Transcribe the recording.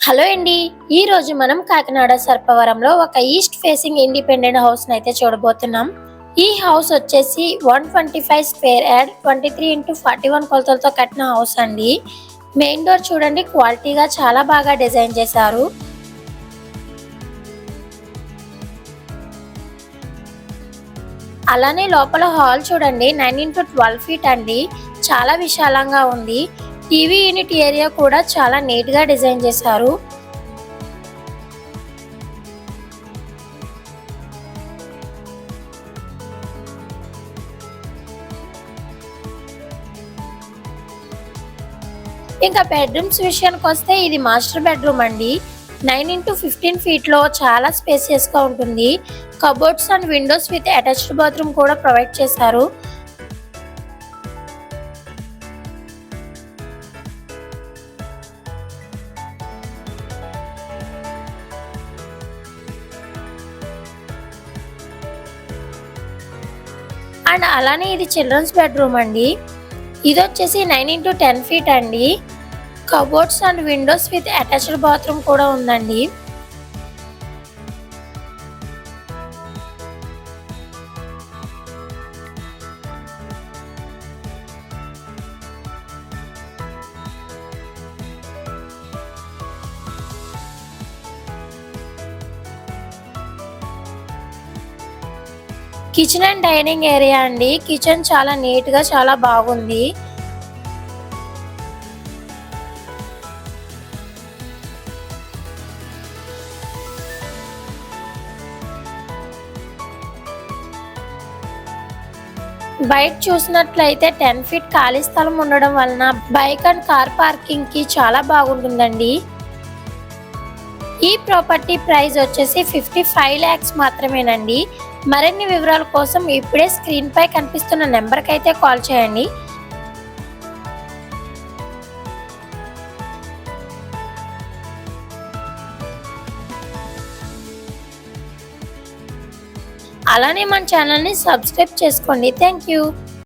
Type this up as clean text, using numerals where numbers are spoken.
Hello అండి. ఈ రోజు మనం కాకినాడ సర్పవరంలో ఒక ఈస్ట్ ఫేసింగ్ ఇండిపెండెంట్ హౌస్ అయితే చూడబోతున్నాం. ఈ హౌస్ వచ్చేసి 125 స్క్వేర్ యార్డ్ 23x41 కొలతలతో కట్టిన హౌస్ అండి. మెయిన్ డోర్ చూడండి, క్వాలిటీగా చాలా బాగా డిజైన్ చేశారు. అలానే లోపల హాల్ చూడండి, 9x12 ఫీట్ అండి. చాలా విశాలంగా ఉంది. టీవీ యూనిట్ ఏరియా కూడా చాలా నీట్ గా డిజైన్ చేశారు. ఇంకా బెడ్రూమ్స్ విషయానికి వస్తే ఇది మాస్టర్ బెడ్రూమ్ అండి. 9x15 ఫీట్ లో చాలా స్పేసియస్ గా ఉంటుంది. Cupboards and Windows with attached bathroom కూడా ప్రొవైడ్ చేశారు. అండ్ అలానే ఇది చిల్డ్రన్స్ బెడ్రూమ్ అండి. ఇది వచ్చేసి 9x10 ఫీట్ అండి. Cupboards and Windows with attached bathroom కూడా ఉందండి. కిచెన్ అండ్ డైనింగ్ ఏరియా అండి. కిచెన్ చాలా నీట్ గా చాలా బాగుంది. బయట చూసినట్లయితే 10 ఫీట్ ఖాళీ స్థలం ఉండడం వలన బైక్ అండ్ కార్ పార్కింగ్ కి చాలా బాగుంటుందండి. ఈ ప్రాపర్టీ ప్రైస్ వచ్చేసి 55 lakhs మాత్రమేనండి. మరిన్ని వివరాల కోసం ఇప్పుడే స్క్రీన్ పై కనిపిస్తున్న నెంబర్కి అయితే కాల్ చేయండి. అలానే మన ఛానల్ని సబ్స్క్రైబ్ చేసుకోండి. Thank you.